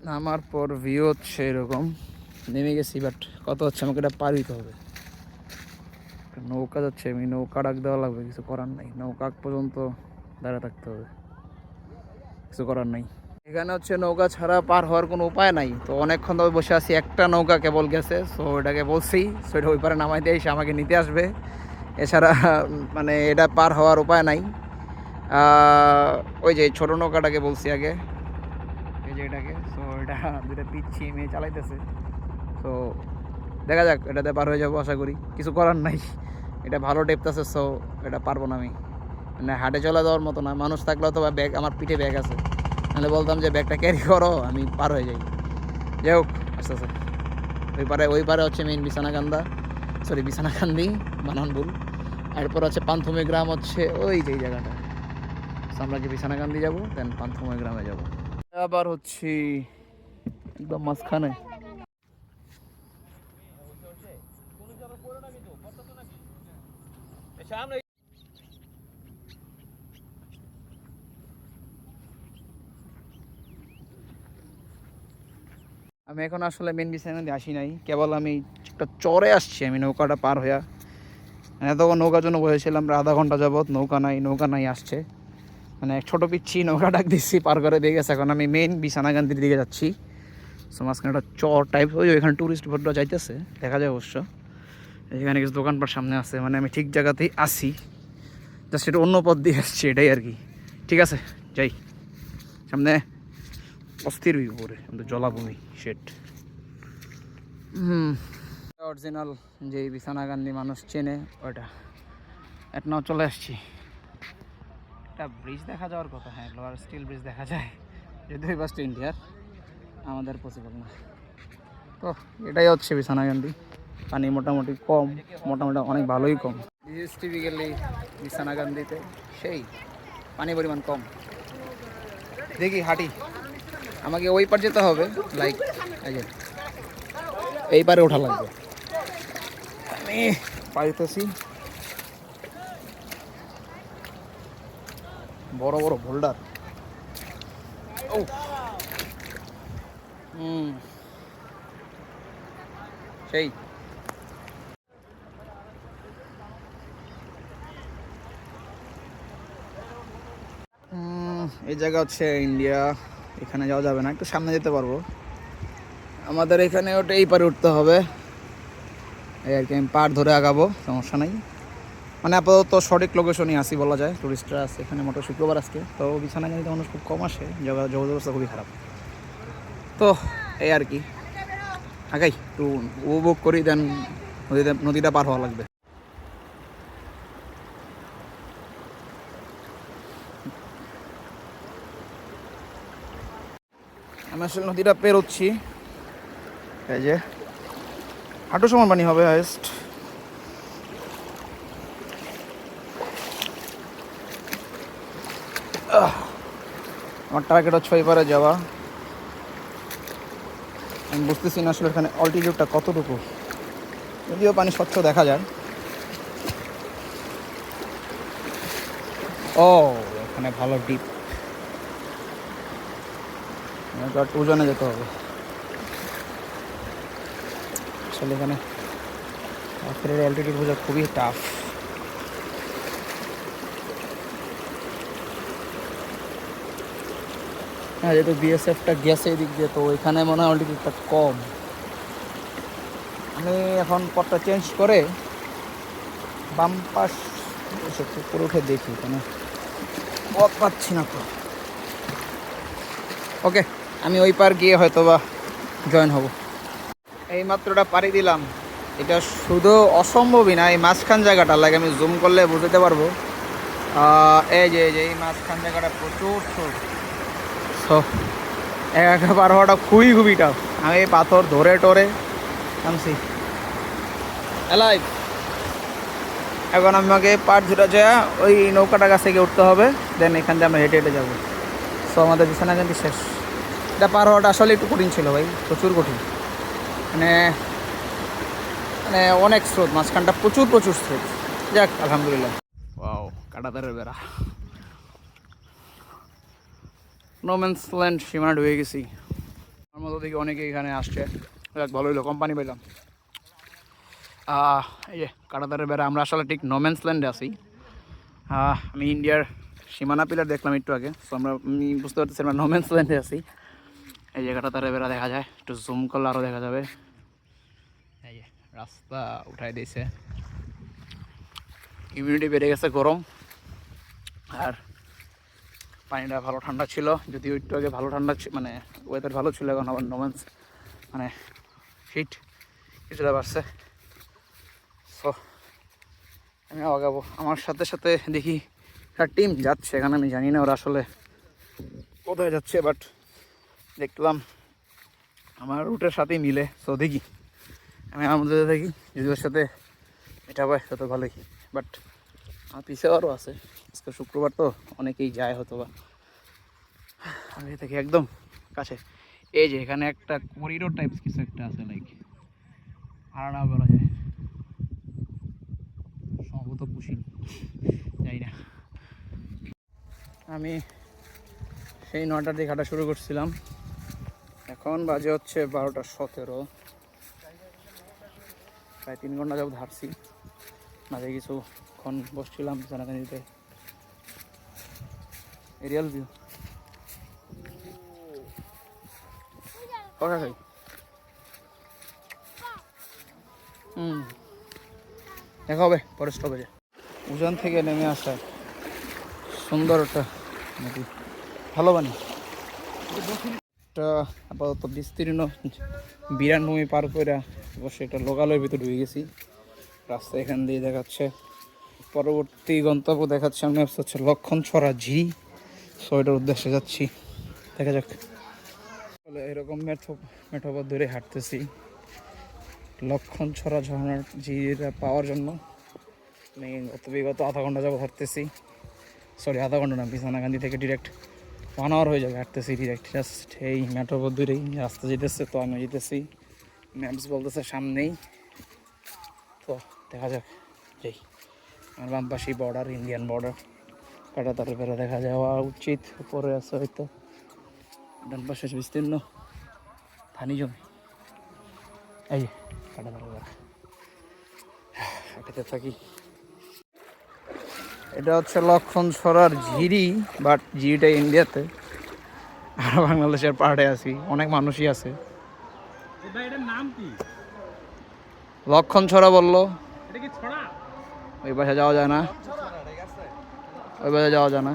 নামার পর ভিউ হচ্ছে এরকম। নেমে গেছি, বাট কত হচ্ছে আমাকে এটা পার হইতে হবে। নৌকা যাচ্ছে, আমি নৌকা ডাক দেওয়া লাগবে, কিছু করার নাই। নৌকা আগ পর্যন্ত দাঁড়িয়ে থাকতে হবে, কিছু করার নাই। এখানে হচ্ছে নৌকা ছাড়া পার হওয়ার কোনো উপায় নাই। তো অনেকক্ষণ ধরে বসে আছি, একটা নৌকা কেবল গেছে। সো এটাকে বলছি, সো এটা ওই পারে নামাইতে এসে আমাকে নিতে আসবে। এছাড়া মানে এটা পার হওয়ার উপায় নাই। ওই যে ছোটো নৌকাটাকে বলছি আগে, এই যে এটাকে। সো এটা দুটা পিচ্ছি মেয়ে চালাইতেছে। সো দেখা যাক, এটাতে পার হয়ে যাবো আশা করি। কিছু করার নাই, এটা ভালো ডেপথ আছে। সো এটা পারবো না আমি, মানে হাটে চলে যাওয়ার মতো না। মানুষ থাকলে অথবা ব্যাগ, আমার পিঠে ব্যাগ আছে, নাহলে বলতাম যে ব্যাগটা ক্যারি করো, আমি পার হয়ে যাই। যাই হোক, আস্তে আস্তে। ওই পারে হচ্ছে মেইন বিছানাকান্দা, সরি বিছানাকান্দি, বানান ভুল। এরপর হচ্ছে পান্থমী গ্রাম, হচ্ছে ওই যে জায়গাটা। আমরা যে বিছানাকান্দি যাবো, দেন পান্থমী গ্রামে যাবো। আবার হচ্ছে একদম মাঝখানে। আমি এখন আসলে মেন বিছানাকান্দি আসি নাই, কেবল আমি একটা চরে আসছি আমি নৌকাটা পার হইয়া। এতক্ষণ নৌকার জন্য বসেছিলাম প্রায় আধা ঘন্টা যাবৎ, নৌকা নাই আসছে। মানে এক ছোটো পিচ্ছি নৌকা ডাক দিচ্ছি, পার করে দিয়ে গেছে। এখন আমি মেন বিছানাকান্দির দিকে যাচ্ছি। সো মাঝখানে একটা চর টাইপ, ওই ওইখানে টুরিস্ট বোটটা যাইতেছে, দেখা যায় অবশ্য। এখানে কিছু দোকানপাট সামনে আছে, মানে আমি ঠিক জায়গাতেই আসি, জাস্ট এটা অন্য পথ দিয়ে আসছি, এটাই আর কি। ঠিক আছে, যাই। সামনে অস্থির ভিউ পরে, জলাভূমি শেট। অরিজিনাল যে বিছানাকান্দি মানুষ চেনে ওইটা, এটা নাও চলে আসছি। একটা ব্রিজ দেখা যাওয়ার কথা, হ্যাঁ, লোয়ার স্টিল ব্রিজ দেখা যায়, যদিও এই বাসটা ইন্ডিয়ার, আমাদের পসিবল না। তো এটাই হচ্ছে বিছানাকান্দি। পানি মোটামুটি কম, মোটামুটি অনেক ভালোই কম। টিপিক্যালি বিছানাকান্দিতে সেই পানি পরিমাণ কম। দেখি হাঁটি, আমাকে ওই পার যেতে হবে, লাইক এই পারে ওঠা লাগবে। আমি পাইতেছি বড় বড় বোল্ডার। ও সেই এই জায়গা হচ্ছে ইন্ডিয়া, এখানে যাওয়া যাবে না, একটু সামনে যেতে পারবো। আমাদের এখানে ওটা এই পারে উঠতে হবে, এই আর কি। আমি পার ধরে আগাবো, সমস্যা নাই। মানে আপাতত সঠিক লোকেশনই আসি বলা যায়, টুরিস্টরা আছে এখানে। মোটর শুক্রবার আজকে তো বিছানাকান্দিতে মানুষ খুব কম আসে, যোগাযোগ ব্যবস্থা খুবই খারাপ। তো এই আর কি, আগাই একটু উপভোগ করি, দেন নদীটা পার হওয়া লাগবে। আমি আসলে নদীটা পেরোচ্ছি, এই যে হাঁটু সমান পানি হবে হাইস্ট। আমার টার্গেট হচ্ছে ওই পারে যাওয়া। আমি বুঝতেছি না আসলে এখানে অল্টিটিউডটা কতটুকু, যদিও পানি স্বচ্ছ দেখা যায়। ও এখানে ভালো ডিপ, ওজনে যেতে হবে আসলে। এখানে পাথরের অল্টিটিউড বোঝা খুবই টাফ। হ্যাঁ, যেহেতু বিএসএফটা গেছে এদিক দিয়ে, তো ওইখানে মনে হয় অল্টিটিউডটা কম। আমি এখন পথটা চেঞ্জ করে বাম পাশ উপরে উঠে দেখি, কোনো পথ পাচ্ছি না তো। ওকে, আমি ওই পার গিয়ে হয়তো বা জয়েন হব। এই মাত্রটা পাড়ি দিলাম। এটা শুধু অসম্ভবই না, এই মাঝখান জায়গাটা লাগে, আমি জুম করলে বুঝতে পারবো। এই যে এই মাঝখান জায়গাটা প্রচুর ছোট। সো একা পার হওয়াটা খুবই খুবই টাফ। আমি এই পাথর ধরে টরে নামছি এলাই। এখন আমাকে পার ধরে যায় ওই নৌকাটা কাছ থেকে উঠতে হবে, দেন এখান থেকে আমরা হেঁটে হেঁটে যাবো। সো আমাদের বিছানাকান্দি শেষ। এটা পার হওয়াটা আসলে একটু কঠিন ছিল ভাই, প্রচুর কঠিন। মানে মানে অনেক স্রোত, মাঝখানটা প্রচুর স্রোত। যাক আলহামদুলিল্লাহ। ওয়াও, কাঁটাতারের বেড়া, নো ম্যানস ল্যান্ড, সীমানা ঢুকে গেছি। আমার মতো দেখি অনেকে এখানে আসছে, ভালো হইলো, কোম্পানি পেলাম। এই যে কাঁটাতারের বেড়া, আমরা আসলে ঠিক নোম্যান্স ল্যান্ডে আছি। আমি ইন্ডিয়ার সীমানা পিলার দেখলাম একটু আগে, সো আমি বুঝতে পারতেছি আমরা নোম্যান্স ল্যান্ডে আছি। এই যে কাঁটাতারের বেড়া দেখা যায়, একটু জুম করলে আরও দেখা যাবে। এই যে রাস্তা উঠাই দিয়েছে, হিউমিডিটি বেড়ে গেছে, গরম। আর পানিটা ভালো ঠান্ডা ছিল, যদিও একটু আগে ভালো ঠান্ডা মানে ওয়েদার ভালো ছিল, এখন আবার নোম্যান্স মানে হিট কিছুটা বাড়ছে। সো আমি আগাবো, আমার সাথে সাথে দেখি একটা টিম যাচ্ছে এখানে, আমি জানি না ওরা আসলে কোথায় যাচ্ছে, বাট দেখলাম আমার রুটের সাথেই মিলে। সো দেখি, আমি আমার মধ্যে দেখি যদি ওর সাথে এটা হয় তত ভালোই, বাট আমার পিছিয়ে আরও আছে। আজকে শুক্রবার তো অনেকেই যায় হয়তো বা। আমি দেখি একদম কাছে, এই যে এখানে একটা করিডোর টাইপস কিছু একটা আছে, লাইক আড়ানা বলা যায়, সম্ভবত পুষিনি, যাই না। আমি সেই 9টার দিকে হাঁটা শুরু করছিলাম, এখন বাজে হচ্ছে 12:17। প্রায় 3 ঘন্টা যাবত হাঁটছি, মাঝে কিছুক্ষণ বসছিলাম জানাকানিতে। এরিয়াল ভিউ কথা খাই। দেখা হবে পরে স্টপেজে। উজান থেকে নেমে আসা সুন্দর একটা নদী, ভালো বানি। একটা আপাতত বিস্তীর্ণ বিরানভূমি পার করে অবশ্যই একটা লোকালয়ের ভিতরে ঢুকে গেছি। রাস্তা এখান দিয়ে দেখাচ্ছে, পরবর্তী গন্তব্য দেখাচ্ছে আমি হচ্ছে লক্ষণছড়া ঝিরি। সো এটার উদ্দেশ্যে যাচ্ছি, দেখা যাক। এরকম মেঠো পথ ধরে হাঁটতেছি লক্ষণছড়া ঝর্ণার ঝিরিটা পাওয়ার জন্য। আমি বিগত আধা ঘন্টা যাবো হাঁটতেছি, সরি আধা ঘন্টা না, বিছানাকান্দি থেকে ডিরেক্ট 1 আওয়ার হয়ে যাবে হাঁটতেছি ডিরেক্ট। জাস্ট এই মেঠো পথ ধরেই রাস্তা যেতেছে, তো আমি যেতেছি, ম্যাপস বলতেছে সামনেই। তো দেখা যাক, যাই। আমার বাম পাশেই বর্ডার, ইন্ডিয়ান বর্ডার, কাঁটাতারের বেড়া দেখা যাওয়া উচিত, উপরে আছে হয়তো। ডান পাশে বিস্তীর্ণ ধানি জমি, এই যে কাঁটাতারের বেড়া, হাঁটাতে থাকি। এটা হচ্ছে লক্ষণছড়ার ঝিরি, বাট ঝিরিটা ইন্ডিয়াতে, আর বাংলাদেশের পাহাড়ে আছি, অনেক মানুষই আছে। লক্ষণছড়া বললো, ওই পাশে যাওয়া যায় না, ওই পাশে যাওয়া যায় না।